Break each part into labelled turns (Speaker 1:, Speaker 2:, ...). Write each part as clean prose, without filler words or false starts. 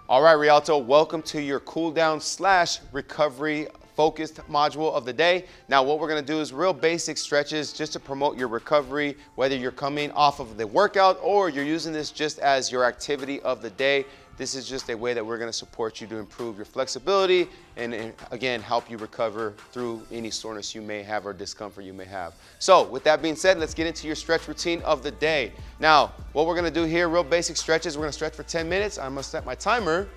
Speaker 1: All right, Rialto, welcome to your cool down / recovery focused module of the day. Now what we're gonna do is real basic stretches just to promote your recovery, whether you're coming off of the workout or you're using this just as your activity of the day. This is just a way that we're gonna support you to improve your flexibility and again, help you recover through any soreness you may have or discomfort you may have. So with that being said, let's get into your stretch routine of the day. Now, what we're gonna do here, real basic stretches, we're gonna stretch for 10 minutes. I'm gonna set my timer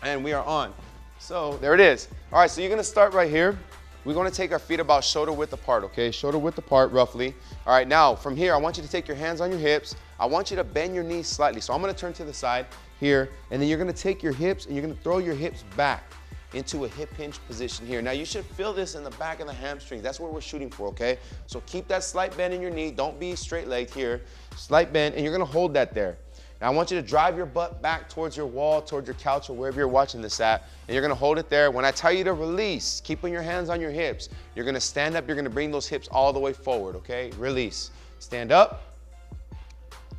Speaker 1: and we are on. So there it is. All right, so you're gonna start right here. We're gonna take our feet about shoulder width apart, okay? Shoulder width apart, roughly. All right, now from here, I want you to take your hands on your hips. I want you to bend your knees slightly. So I'm gonna turn to the side here, and then you're gonna take your hips and you're gonna throw your hips back into a hip hinge position here. Now you should feel this in the back of the hamstrings. That's what we're shooting for, okay? So keep that slight bend in your knee. Don't be straight legged here. Slight bend, and you're gonna hold that there. Now I want you to drive your butt back towards your wall, towards your couch, or wherever you're watching this at, and you're gonna hold it there. When I tell you to release, keeping your hands on your hips, you're gonna stand up, you're gonna bring those hips all the way forward, okay? Release. Stand up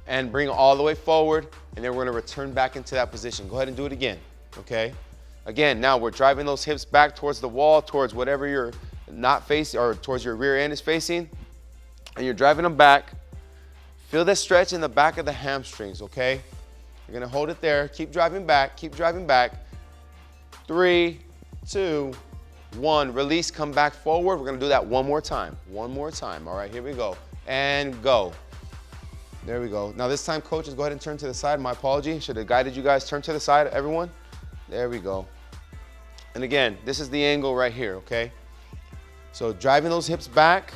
Speaker 1: and bring all the way forward, and then we're gonna return back into that position. Go ahead and do it again, okay? Again, now we're driving those hips back towards the wall, towards whatever you're not facing, or towards your rear end is facing, and you're driving them back. Feel that stretch in the back of the hamstrings, okay? You're gonna hold it there. Keep driving back, keep driving back. 3, 2, 1. Release, come back forward. We're gonna do that one more time. One more time. All right, here we go. And go. There we go. Now this time, coaches, go ahead and turn to the side. My apology. Should have guided you guys. Turn to the side, everyone. There we go. And again, this is the angle right here, okay? So driving those hips back.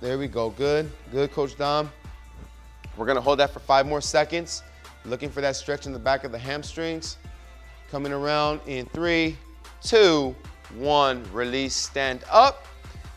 Speaker 1: There we go. Good. Good, Coach Dom. We're gonna hold that for 5 more seconds. Looking for that stretch in the back of the hamstrings. Coming around in 3, 2, 1. Release, stand up,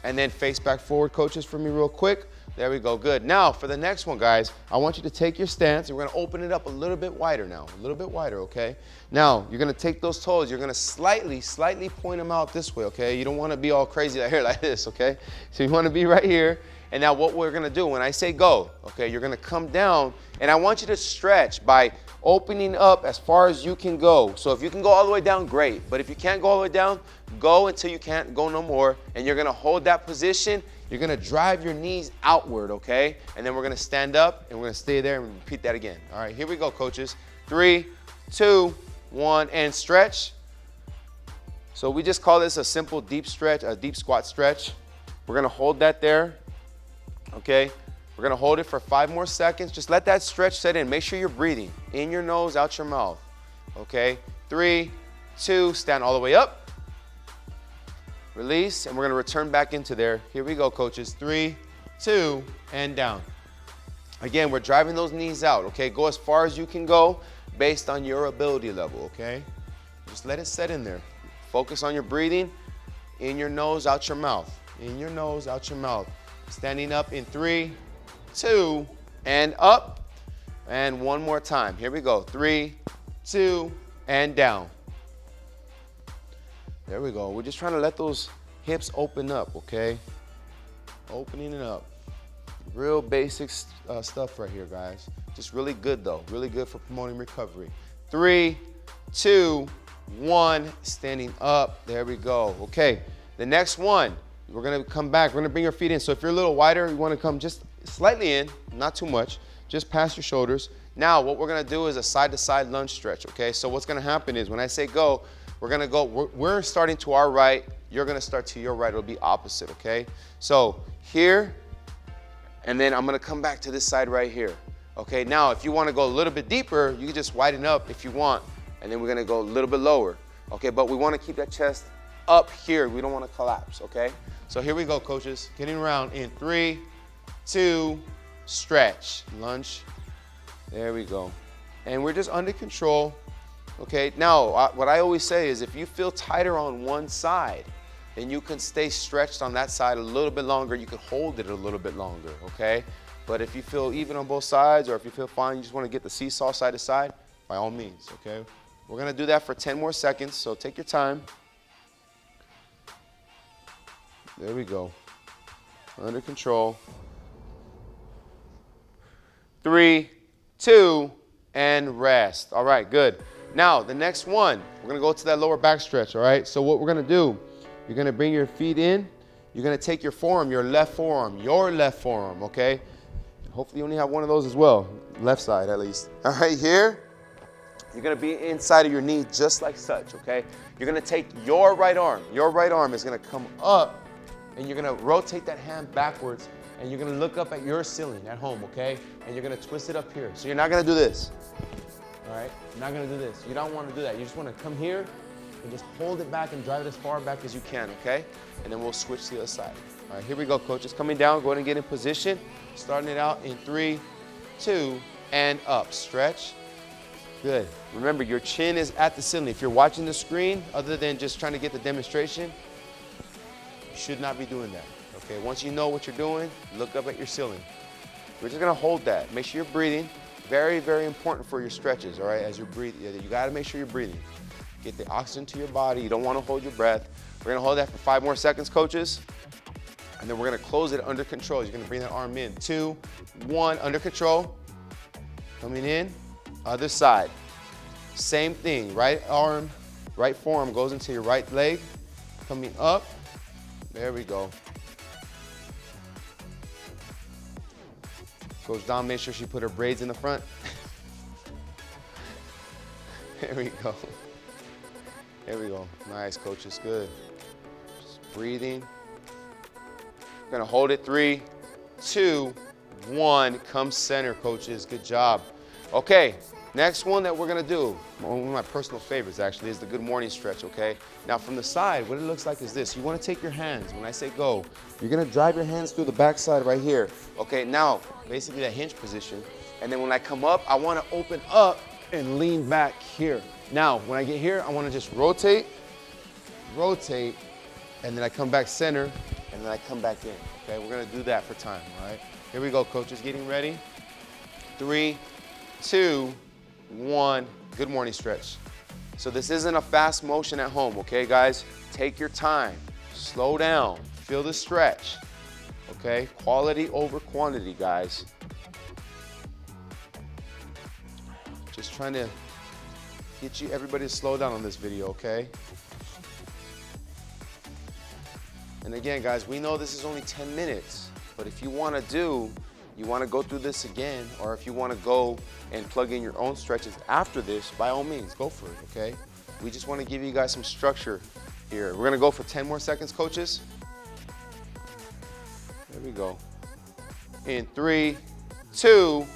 Speaker 1: and then face back forward, coaches, for me real quick. There we go, good. Now for the next one, guys, I want you to take your stance, and we're gonna open it up a little bit wider now, a little bit wider, okay? Now, you're gonna take those toes, you're gonna slightly point them out this way, okay? You don't wanna be all crazy right here like this, okay? So you wanna be right here. And now what we're gonna do, when I say go, okay, you're gonna come down, and I want you to stretch by opening up as far as you can go. So if you can go all the way down, great. But if you can't go all the way down, go until you can't go no more. And you're gonna hold that position. You're gonna drive your knees outward, okay? And then we're gonna stand up, and we're gonna stay there and repeat that again. All right, here we go, coaches. 3, 2, 1, and stretch. So we just call this a simple deep stretch, a deep squat stretch. We're gonna hold that there. Okay, we're gonna hold it for 5 more seconds. Just let that stretch set in. Make sure you're breathing in your nose, out your mouth. Okay, 3, 2, stand all the way up. Release, and we're gonna return back into there. Here we go, coaches. 3, 2, and down. Again, we're driving those knees out, okay? Go as far as you can go based on your ability level, okay? Just let it set in there. Focus on your breathing, in your nose, out your mouth. In your nose, out your mouth. Standing up in 3, 2, and up. And one more time. Here we go. 3, 2, and down. There we go. We're just trying to let those hips open up, okay? Opening it up. Real basic stuff right here, guys. Just really good, though. Really good for promoting recovery. 3, 2, 1. Standing up. There we go. Okay. The next one. We're gonna come back, we're gonna bring your feet in. So if you're a little wider, you wanna come just slightly in, not too much, just past your shoulders. Now, what we're gonna do is a side-to-side lunge stretch, okay? So what's gonna happen is when I say go, we're starting to our right, you're gonna start to your right, it'll be opposite, okay? So here, and then I'm gonna come back to this side right here. Okay, now if you wanna go a little bit deeper, you can just widen up if you want, and then we're gonna go a little bit lower, okay? But we wanna keep that chest up here, we don't wanna collapse, okay? So here we go, coaches. Getting around in 3, 2, stretch, lunge. There we go. And we're just under control, okay? Now, what I always say is if you feel tighter on one side, then you can stay stretched on that side a little bit longer. You can hold it a little bit longer, okay? But if you feel even on both sides, or if you feel fine, you just wanna get the seesaw side to side, by all means, okay? We're gonna do that for 10 more seconds, so take your time. There we go. Under control. 3, 2, and rest. All right, good. Now, the next one, we're gonna go to that lower back stretch, all right? So what we're gonna do, you're gonna bring your feet in, you're gonna take your forearm, your left forearm, okay? Hopefully you only have one of those as well, left side at least. All right, here, you're gonna be inside of your knee just like such, okay? You're gonna take your right arm is gonna come up, and you're gonna rotate that hand backwards, and you're gonna look up at your ceiling at home, okay? And you're gonna twist it up here. So you're not gonna do this, all right? You're not gonna do this. You don't wanna do that. You just wanna come here and just hold it back and drive it as far back as you can, okay? And then we'll switch to the other side. All right, here we go, coaches. Coming down, go ahead and get in position. Starting it out in 3, 2, and up. Stretch. Good. Remember, your chin is at the ceiling. If you're watching the screen, other than just trying to get the demonstration, you should not be doing that. Okay, once you know what you're doing, look up at your ceiling. We're just gonna hold that. Make sure you're breathing. Very, very important for your stretches, all right? As you breathe, you gotta make sure you're breathing. Get the oxygen to your body. You don't wanna hold your breath. We're gonna hold that for 5 more seconds, coaches. And then we're gonna close it under control. You're gonna bring that arm in. 2, 1, under control. Coming in, other side. Same thing, right arm, right forearm goes into your right leg. Coming up, there we go. Coach Dawn made sure she put her braids in the front. There we go. There we go. Nice, coaches, good. Just breathing. We're gonna hold it. 3, 2, 1. Come center, coaches. Good job. Okay, next one that we're gonna do, one of my personal favorites actually, is the good morning stretch, okay? Now from the side, what it looks like is this. You wanna take your hands, when I say go, you're gonna drive your hands through the backside right here. Okay, now, basically that hinge position. And then when I come up, I wanna open up and lean back here. Now, when I get here, I wanna just rotate, and then I come back center, and then I come back in, okay? We're gonna do that for time, all right? Here we go, coaches, getting ready. 3, 2, 1, good morning stretch. So this isn't a fast motion at home, okay, guys? Take your time, slow down, feel the stretch, okay? Quality over quantity, guys. Just trying to get everybody to slow down on this video, okay? And again, guys, we know this is only 10 minutes, but if you wanna go through this again, or if you wanna go and plug in your own stretches after this, by all means, go for it, okay? We just wanna give you guys some structure here. We're gonna go for 10 more seconds, coaches. There we go. In 3, 2,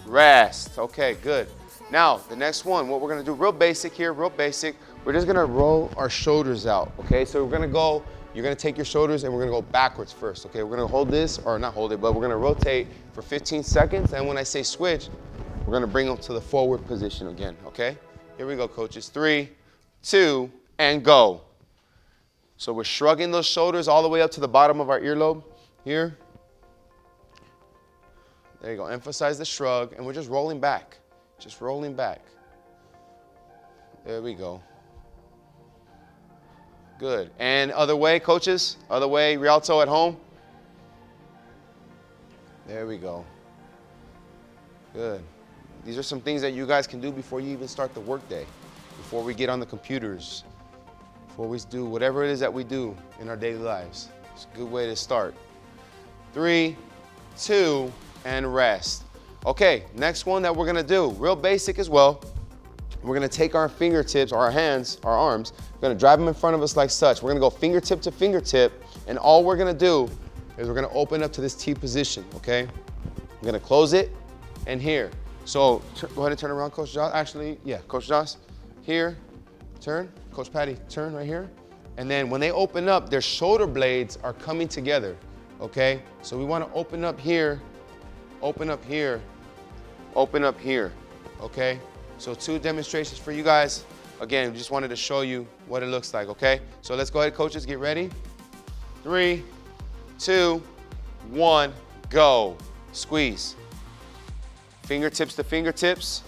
Speaker 1: rest. Okay, good. Now, the next one, what we're gonna do, real basic here, real basic. We're just gonna roll our shoulders out, okay? So we're gonna go, you're gonna take your shoulders and we're gonna go backwards first, okay? We're gonna hold this, or not hold it, but we're gonna rotate for 15 seconds. And when I say switch, we're gonna bring them to the forward position again, okay? Here we go, coaches. 3, 2, and go. So we're shrugging those shoulders all the way up to the bottom of our earlobe here. There you go, emphasize the shrug, and we're just rolling back. Just rolling back. There we go. Good. And other way, coaches. Other way, Rialto at home. There we go. Good. These are some things that you guys can do before you even start the workday, before we get on the computers, before we do whatever it is that we do in our daily lives. It's a good way to start. 3, 2, and rest. Okay, next one that we're gonna do, real basic as well. We're gonna take our fingertips, or our hands, our arms, we're gonna drive them in front of us like such. We're gonna go fingertip to fingertip, and all we're gonna do is we're gonna open up to this T position, okay? I'm gonna close it, and here. So go ahead and turn around, Coach Josh. Actually, yeah, Coach Josh. Here, turn. Coach Patty, turn right here. And then when they open up, their shoulder blades are coming together, okay? So we wanna open up here, open up here, open up here, okay? So 2 demonstrations for you guys. Again, just wanted to show you what it looks like, okay? So let's go ahead, coaches, get ready. 3, 2, 1, go. Squeeze. Fingertips to fingertips.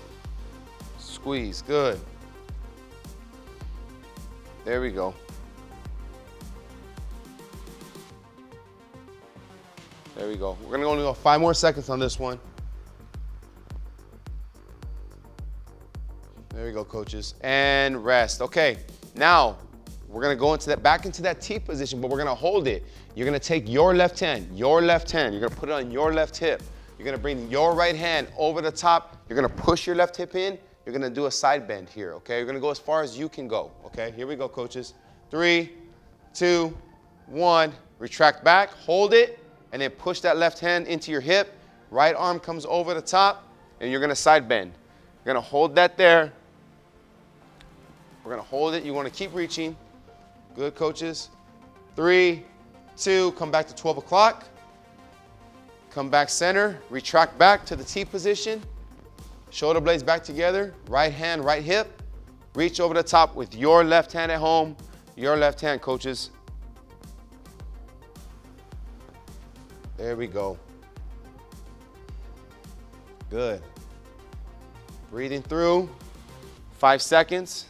Speaker 1: Squeeze, good. There we go. There we go. We're gonna only go 5 more seconds on this one. There we go, coaches. And rest. Okay, now we're gonna go into that, back into that T position, but we're gonna hold it. You're gonna take your left hand, you're gonna put it on your left hip. You're gonna bring your right hand over the top. You're gonna push your left hip in. You're gonna do a side bend here, okay? You're gonna go as far as you can go, okay? Here we go, coaches. 3, 2, 1. Retract back, hold it, and then push that left hand into your hip. Right arm comes over the top, and you're gonna side bend. You're gonna hold that there. We're gonna hold it. You wanna keep reaching. Good, coaches. 3, 2, come back to 12 o'clock. Come back center, retract back to the T position. Shoulder blades back together, right hand, right hip. Reach over the top with your left hand at home. Your left hand, coaches. There we go. Good. Breathing through. 5 seconds.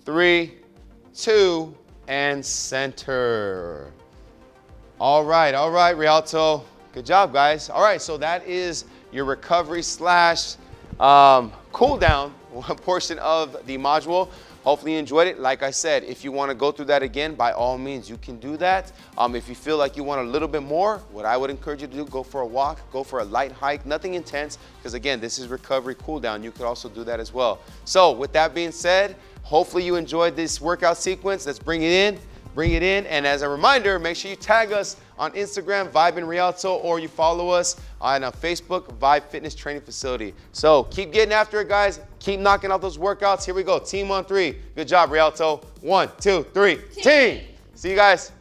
Speaker 1: 3, 2, and center. All right, Rialto. Good job, guys. All right, so that is your recovery slash cool down portion of the module. Hopefully you enjoyed it. Like I said, if you want to go through that again, by all means, you can do that. If you feel like you want a little bit more, what I would encourage you to do, go for a walk, go for a light hike, nothing intense, because again, this is recovery cool down. You could also do that as well. So with that being said, hopefully you enjoyed this workout sequence. Let's bring it in. And as a reminder, make sure you tag us on Instagram, Vibe and Rialto, or you follow us on Facebook, Vibe Fitness Training Facility. So keep getting after it, guys. Keep knocking out those workouts. Here we go. Team on 3. Good job, Rialto. 1, 2, 3. Team. See you guys.